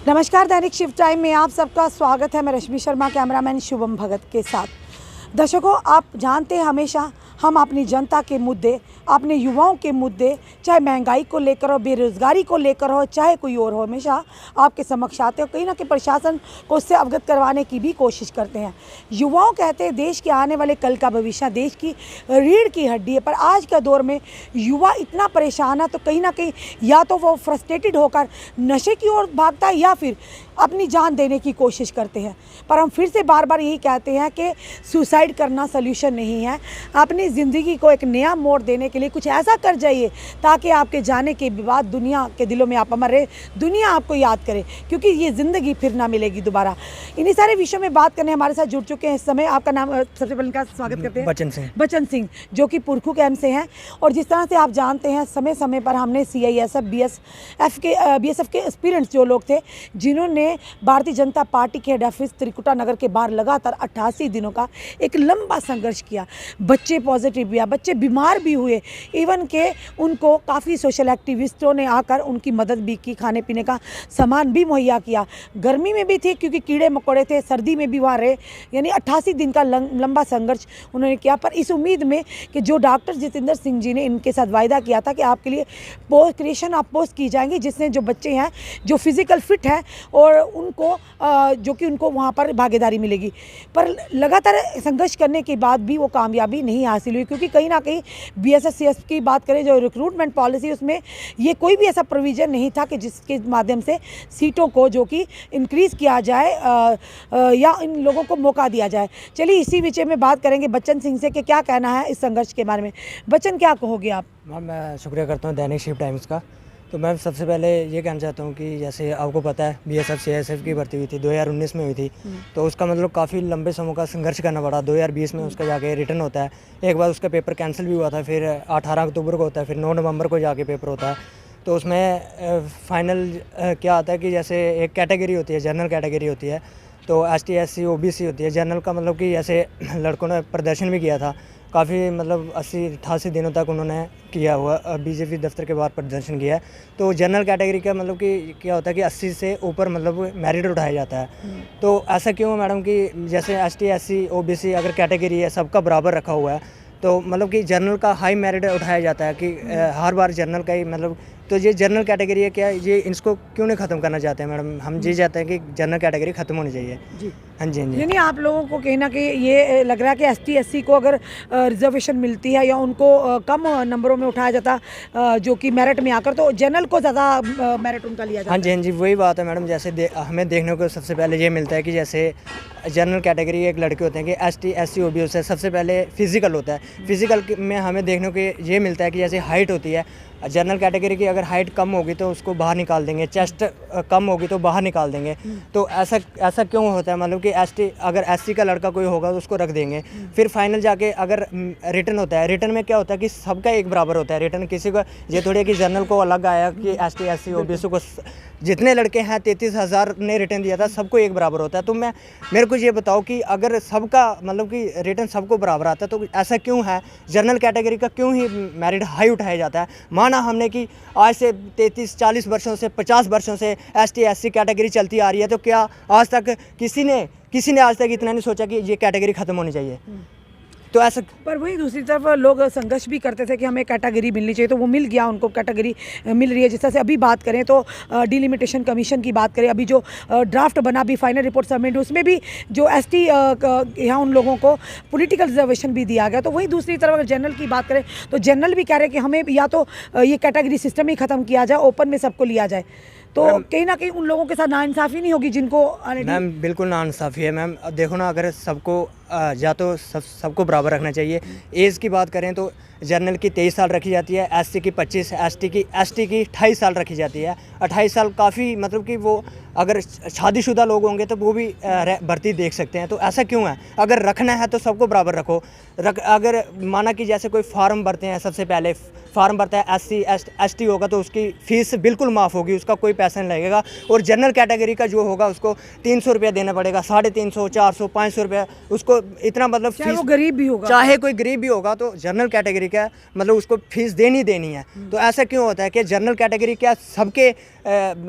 नमस्कार, दैनिक shift time में आप सबका स्वागत है। मैं रश्मि शर्मा, कैमरामैन शुभम भगत के साथ। दर्शकों, आप जानते हैं हमेशा हम अपनी जनता के मुद्दे, अपने युवाओं के मुद्दे, चाहे महंगाई को लेकर हो, बेरोज़गारी को लेकर हो, चाहे कोई और हो, हमेशा आपके समक्ष आते हो। कहीं ना कहीं प्रशासन को उससे अवगत करवाने की भी कोशिश करते हैं। युवाओं कहते हैं देश के आने वाले कल का भविष्य, देश की रीढ़ की हड्डी है। पर आज का दौर में युवा इतना परेशान है, तो कहीं ना कहीं या तो वो फ्रस्ट्रेटेड होकर नशे की ओर भागता है या फिर अपनी जान देने की कोशिश करते हैं। पर हम फिर से बार बार यही कहते हैं कि सुसाइड करना सल्यूशन नहीं है। अपनी ज़िंदगी को एक नया मोड़ देने के लिए कुछ ऐसा कर जाइए ताकि आपके जाने के बाद दुनिया के दिलों में आप अमर रहे, दुनिया आपको याद करे, क्योंकि ये ज़िंदगी फिर ना मिलेगी दोबारा। इन्हीं सारे विषयों में बात करने हमारे साथ जुड़ चुके हैं इस समय। आपका नाम सबसे पहले का स्वागत करते हैं। बचन सिंह, जो कि पुरखू कैंप से हैं। और जिस तरह से आप जानते हैं, समय समय पर हमने CISF BSF के एस्पिरेंट्स जो लोग थे, जिन्होंने भारतीय जनता पार्टी के हेड ऑफिस त्रिकुटा नगर के बाहर लगातार 88 दिनों का एक लंबा संघर्ष किया। बच्चे पॉजिटिव भी, बच्चे बीमार भी हुए, इवन के उनको काफ़ी सोशल एक्टिविस्टों ने आकर उनकी मदद भी की, खाने पीने का सामान भी मुहैया किया। गर्मी में भी थे क्योंकि कीड़े मकोड़े थे, सर्दी में भी वहाँ रहे, यानी 88 दिन का लंबा संघर्ष उन्होंने किया। पर इस उम्मीद में कि जो डॉक्टर जितेंद्र सिंह जी ने इनके साथ वायदा किया था कि आपके लिए क्रिएशन ऑफ पोस्ट की जाएंगी, जिससे जो बच्चे हैं जो फिजिकल फिट हैं और उनको जो कि उनको वहाँ पर भागीदारी मिलेगी। पर लगातार संघर्ष करने के बाद भी वो कामयाबी नहीं हासिल हुई, क्योंकि कहीं ना कहीं BSF की बात करें, जो रिक्रूटमेंट पॉलिसी, उसमें ये कोई भी ऐसा प्रोविज़न नहीं था कि जिसके माध्यम से सीटों को जो कि इंक्रीज़ किया जाए या इन लोगों को मौका दिया जाए। चलिए इसी विषय में बात करेंगे बच्चन सिंह से कि क्या कहना है इस संघर्ष के बारे में। बच्चन, क्या कहोगे आप? मैम, मैं शुक्रिया करता हूँ दैनिक शिफ्ट टाइम्स का। तो मैं सबसे पहले ये कहना चाहता हूँ कि जैसे आपको पता है BSF CISF की भर्ती हुई थी 2019 में हुई थी, तो उसका मतलब काफ़ी लंबे समय का संघर्ष करना पड़ा। 2020 में उसका जाके रिटर्न होता है, एक बार उसका पेपर कैंसिल भी हुआ था, फिर 18 अक्टूबर को होता है, फिर 9 नवंबर को जाके पेपर होता है। तो उसमें फाइनल क्या आता है कि जैसे एक कैटेगरी होती है, जनरल कैटेगरी होती है, तो ST SC OBC होती है। जनरल का मतलब कि जैसे लड़कों ने प्रदर्शन भी किया था काफ़ी, मतलब 80-88 दिनों तक उन्होंने किया हुआ BJP दफ्तर के बाहर प्रदर्शन किया है। तो जनरल कैटेगरी का मतलब कि क्या होता है कि 80 से ऊपर मतलब मेरिट उठाया जाता है। तो ऐसा क्यों है मैडम कि जैसे ST SC OBC अगर कैटेगरी है, सबका बराबर रखा हुआ है, तो मतलब कि जनरल का हाई मेरिट उठाया जाता है कि हर बार जनरल का ही मतलब। तो ये जनरल कैटेगरी है, क्या ये इसको क्यों नहीं ख़त्म करना चाहते हैं मैडम? हम ये चाहते हैं कि जनरल कैटेगरी ख़त्म होनी चाहिए जी। हाँ जी, हाँ जी। यानी आप लोगों को कहीं ना कहीं ये लग रहा है कि ST SC को अगर रिजर्वेशन मिलती है या उनको कम नंबरों में उठाया जाता जो कि मेरिट में आकर, तो जनरल को ज़्यादा मेरिट उनका लिया जाता। हाँ जी, हाँ जी, वही बात है मैडम। जैसे हमें देखने को सबसे पहले ये मिलता है कि जैसे जनरल कैटेगरी एक लड़के होते हैं कि ST SC OBC से सबसे पहले फिजिकल होता है। फिजिकल में हमें देखने को ये मिलता है कि जैसे हाइट होती है, जनरल कैटेगरी की अगर हाइट कम होगी तो उसको बाहर निकाल देंगे, चेस्ट कम होगी तो बाहर निकाल देंगे। तो ऐसा क्यों होता है? मतलब कि अगर SC का लड़का कोई होगा तो उसको रख देंगे। फिर फाइनल जाके अगर रिटर्न होता है, रिटर्न में क्या होता है कि सबका एक बराबर होता है रिटर्न। किसी को ये थोड़ी है कि जनरल को अलग आया कि ST SC OBC को, जितने लड़के हैं 33,000 ने रिटर्न दिया था, सबको एक बराबर होता है। तो मेरे को ये बताओ कि अगर सबका मतलब कि रिटर्न सबको बराबर आता है, तो ऐसा क्यों है? जनरल कैटेगरी का क्यों ही मेरिट हाई उठाया जाता है? माना हमने कि आज से 33-40 वर्षों से 50 वर्षों से ST SC कैटेगरी चलती आ रही है, तो क्या आज तक किसी ने आज तक इतना नहीं सोचा कि ये कैटेगरी ख़त्म होनी चाहिए? तो ऐसा। पर वहीं दूसरी तरफ लोग संघर्ष भी करते थे कि हमें कैटेगरी मिलनी चाहिए, तो वो मिल गया, उनको कैटेगरी मिल रही है। जिस तरह से अभी बात करें तो डिलिमिटेशन कमीशन की बात करें, अभी जो ड्राफ्ट बना, अभी फाइनल रिपोर्ट सबमिट, उसमें भी जो ST यहाँ उन लोगों को पॉलिटिकल रिजर्वेशन भी दिया गया। तो वहीं दूसरी तरफ अगर जनरल की बात करें तो जनरल भी कह रहे हैं कि हमें या तो ये कैटेगरी सिस्टम ही ख़त्म किया जाए, ओपन में सबको लिया जाए। तो कहीं ना कहीं उन लोगों के साथ नाइंसाफ़ी नहीं होगी जिनको? मैम बिल्कुल नाइंसाफ़ी है मैम। देखो ना, अगर सबको या तो सबको बराबर रखना चाहिए। एज की बात करें तो जनरल की 23 साल रखी जाती है, SC की 25, ST की 28 साल रखी जाती है। 28 साल काफ़ी, मतलब कि वो अगर शादीशुदा लोग होंगे तो वो भी भर्ती देख सकते हैं। तो ऐसा क्यों है? अगर रखना है तो सबको बराबर रखो। अगर माना कि जैसे कोई फार्म भरते हैं, सबसे पहले फार्म भरता है SC ST होगा तो उसकी फ़ीस बिल्कुल माफ़ होगी, उसका कोई पैसा नहीं लगेगा। और जनरल कैटेगरी का जो होगा उसको 300 रुपया देना पड़ेगा, 350, 400, 500 रुपया उसको, इतना मतलब चाहे वो गरीब भी होगा, चाहे कोई गरीब भी होगा, तो जनरल कैटेगरी कैटेगरी का मतलब उसको फीस देनी है। तो ऐसा क्यों होता है कि जनरल कैटेगरी क्या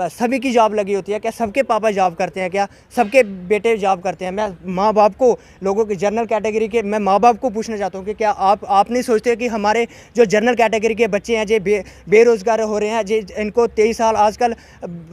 सभी की जॉब लगी होती है? क्या सबके पापा जॉब करते हैं? क्या सबके बेटे जॉब करते हैं? मैं माँ बाप को, लोगों के जनरल कैटेगरी के मैं माँ बाप को पूछना चाहता हूँ कि क्या आप नहीं सोचते कि हमारे जो जनरल कैटेगरी के बच्चे हैं जो बेरोज़गार हो रहे हैं, जो इनको 23 साल आजकल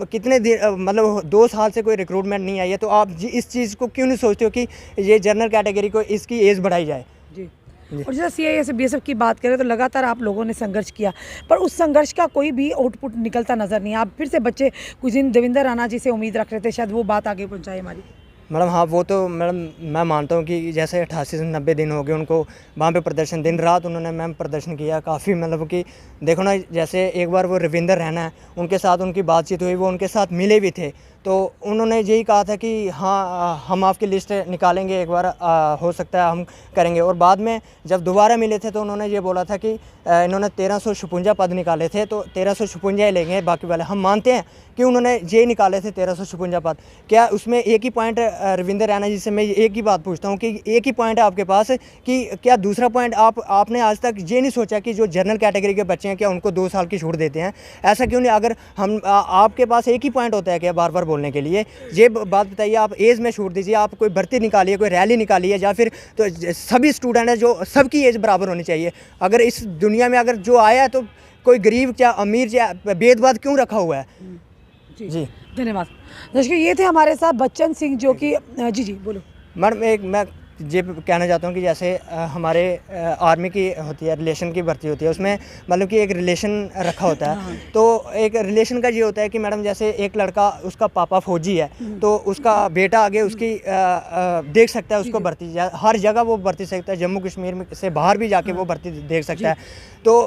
कितने दिन मतलब 2 साल से कोई रिक्रूटमेंट नहीं आई है, तो आप इस चीज़ को क्यों नहीं सोचते हो कि ये जनरल कैटेगरी को इसकी एज बढ़ाई जाए? जी। और जैसे सीआईएसएफ बीएसएफ की बात करें तो लगातार आप लोगों ने संघर्ष किया, पर उस संघर्ष का कोई भी आउटपुट निकलता नज़र नहीं। आप फिर से बच्चे कुछ दिन देवेंद्र राणा जी से उम्मीद रख रहे थे, शायद वो बात आगे पहुंचाए हमारी। मैडम हाँ, वो तो मैडम मैं मानता हूँ कि जैसे 88 से 90 दिन हो गए उनको वहाँ पे प्रदर्शन, दिन रात उन्होंने मैम प्रदर्शन किया काफ़ी, मतलब कि देखो ना, जैसे एक बार वो रविंदर रैना है, उनके साथ उनकी बातचीत हुई, वो उनके साथ मिले भी थे, तो उन्होंने यही कहा था कि हाँ हम आपकी लिस्ट निकालेंगे एक बार, हो सकता है हम करेंगे। और बाद में जब दोबारा मिले थे तो उन्होंने ये बोला था कि इन्होंने 1356 पद निकाले थे, तो 1356 ही लेंगे, बाकी वाले हम मानते हैं कि उन्होंने ये निकाले थे 1356 पद। क्या उसमें एक ही पॉइंट रविंदर रैना जी से मैं एक ही बात पूछता हूँ कि एक ही पॉइंट है आपके पास कि क्या दूसरा पॉइंट आपने आज तक ये नहीं सोचा कि जो जनरल कैटेगरी के बच्चे हैं क्या उनको 2 साल की छूट देते हैं? ऐसा क्यों नहीं? अगर हम आपके पास एक ही पॉइंट होता है क्या बार बार बोलने के लिए? ये बात बताइए, आप एज में छूट दीजिए, आप कोई भर्ती निकालिए, कोई रैली निकालिए, या फिर तो सभी स्टूडेंट हैं जो सबकी एज बराबर होनी चाहिए। अगर इस दुनिया में अगर जो आया है तो कोई गरीब क्या अमीर क्या भेदभाव क्यों रखा हुआ है? जी धन्यवाद दर्शकों, ये थे हमारे साथ बच्चन सिंह जो कि जी बोलो। मैडम मैं ये कहना चाहता हूँ कि जैसे हमारे आर्मी की होती है, रिलेशन की भर्ती होती है, उसमें मतलब कि एक रिलेशन रखा होता है। तो एक रिलेशन का ये होता है कि मैडम जैसे एक लड़का, उसका पापा फौजी है, तो उसका बेटा आगे उसकी देख सकता है उसको भर्ती, हर जगह वो भर्ती सकता है, जम्मू कश्मीर में से बाहर भी जाके वो भर्ती देख सकता है। तो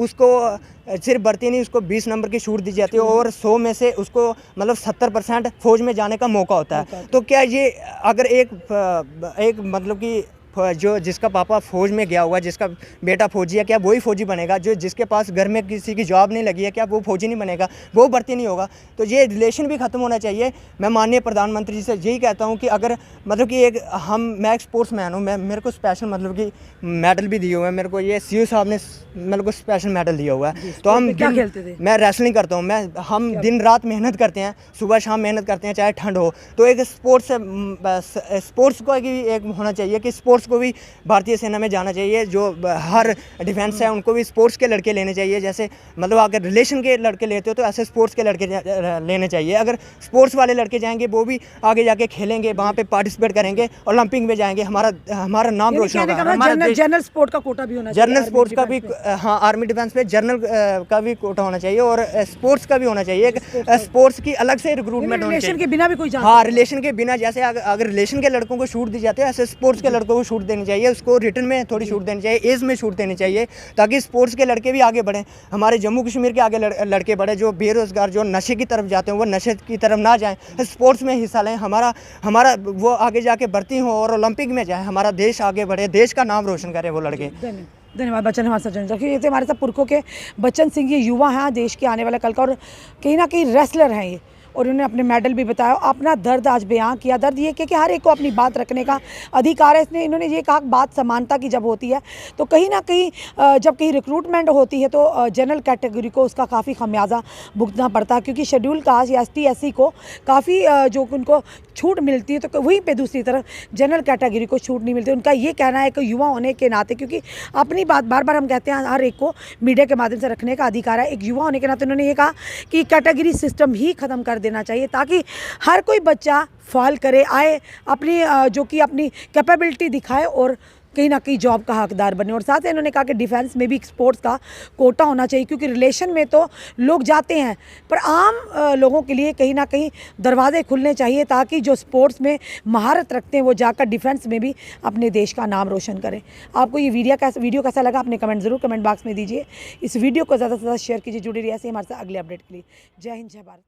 उसको सिर्फ भर्ती नहीं, उसको 20 नंबर की छूट दी जाती है और 100 में से उसको मतलब 70% फौज में जाने का मौका होता है। तो क्या ये अगर एक मतलब कि जो जिसका पापा फौज में गया हुआ है, जिसका बेटा फौजी है, क्या वही फौजी बनेगा? जो जिसके पास घर में किसी की जॉब नहीं लगी है, क्या वो फौजी नहीं बनेगा? वो भर्ती नहीं होगा? तो ये रिलेशन भी ख़त्म होना चाहिए। मैं माननीय प्रधानमंत्री जी से यही कहता हूँ कि अगर मतलब कि मैं एक स्पोर्ट्स मैन हूँ, मेरे को स्पेशल मतलब कि मेडल भी दिए हुए हैं, मेरे को ये सीओ साहब ने मेरे को स्पेशल मेडल दिया हुआ है। तो हम क्या खेलते थे? मैं रेसलिंग करता हूँ, हम दिन रात मेहनत करते हैं, सुबह शाम मेहनत करते हैं, चाहे ठंड हो। तो एक स्पोर्ट्स को एक होना चाहिए कि स्पोर्ट्स को भी भारतीय सेना में जाना चाहिए। जो हर डिफेंस है उनको भी स्पोर्ट्स के लड़के लेने चाहिए। जैसे मतलब अगर रिलेशन के लड़के लेते हो तो ऐसे स्पोर्ट्स के लड़के लेने चाहिए। अगर स्पोर्ट्स वाले लड़के जाएंगे वो भी आगे जाके खेलेंगे, वहाँ पे पार्टिसिपेट करेंगे, ओलंपिक में जाएंगे, हमारा नाम रोशन होगा। जनरल स्पोर्ट का कोटा भी होना चाहिए, जनरल स्पोर्ट्स का भी, हाँ, आर्मी डिफेंस पे जनरल का भी कोटा होना चाहिए और स्पोर्ट्स का भी होना चाहिए। स्पोर्ट्स की अलग से रिक्रूटमेंट होनी चाहिए, के बिना भी कोई जा, हाँ, रिलेशन के बिना। जैसे अगर रिलेशन के लड़कों को छूट दी जाती है, ऐसे स्पोर्ट्स के लड़कों को छूट देनी चाहिए, उसको रिटर्न में थोड़ी छूट देनी चाहिए, एज में छूट देनी चाहिए, ताकि स्पोर्ट्स के लड़के भी आगे बढ़ें, हमारे जम्मू कश्मीर के आगे लड़के बढ़े। जो बेरोजगार, जो नशे की तरफ जाते हैं, वो नशे की तरफ ना जाएं, स्पोर्ट्स में हिस्सा लें, हमारा वो आगे जाके भर्ती हो और ओलंपिक में जाए, हमारा देश आगे बढ़े, देश का नाम रोशन करे वो लड़के। धन्यवाद बच्चन हमारे साथ जुड़ने। ये थे हमारे साथ पुरखों के बच्चन सिंह, ये युवा हैं देश के आने वाले कल का, और कहीं ना कहीं रेसलर हैं ये, और उन्होंने अपने मेडल भी बताया, अपना दर्द आज बयां किया। दर्द ये कि हर एक को अपनी बात रखने का अधिकार है। इन्होंने ये कहा बात समानता की जब होती है तो कहीं ना कहीं जब कहीं रिक्रूटमेंट होती है तो जनरल कैटेगरी को उसका काफ़ी खमियाजा भुगतना पड़ता है, क्योंकि शेड्यूल कास्ट या ST SC को काफ़ी जो उनको छूट मिलती है, तो वहीं पे दूसरी तरफ जनरल कैटेगरी को छूट नहीं मिलती। उनका ये कहना है कि युवा होने के नाते, क्योंकि अपनी बात बार बार हम कहते हैं हर एक को मीडिया के माध्यम से रखने का अधिकार है, एक युवा होने के नाते उन्होंने ये कहा कि कैटेगरी सिस्टम ही ख़त्म कर देना चाहिए, ताकि हर कोई बच्चा फॉल करे, आए, अपनी जो कि अपनी कैपेबिलिटी दिखाए और कहीं ना कहीं जॉब का हकदार बने। और साथ ही इन्होंने कहा कि डिफेंस में भी स्पोर्ट्स का कोटा होना चाहिए, क्योंकि रिलेशन में तो लोग जाते हैं, पर आम लोगों के लिए कहीं ना कहीं दरवाजे खुलने चाहिए, ताकि जो स्पोर्ट्स में महारत रखते हैं वो जाकर डिफेंस में भी अपने देश का नाम रोशन करें। आपको ये वीडियो कैसा लगा अपने कमेंट ज़रूर कमेंट बॉक्स में दीजिए। इस वीडियो को ज़्यादा से ज़्यादा शेयर कीजिए। जुड़ी रहिए ऐसे हमारे साथ अगले अपडेट के लिए। जय हिंद, जय भारत।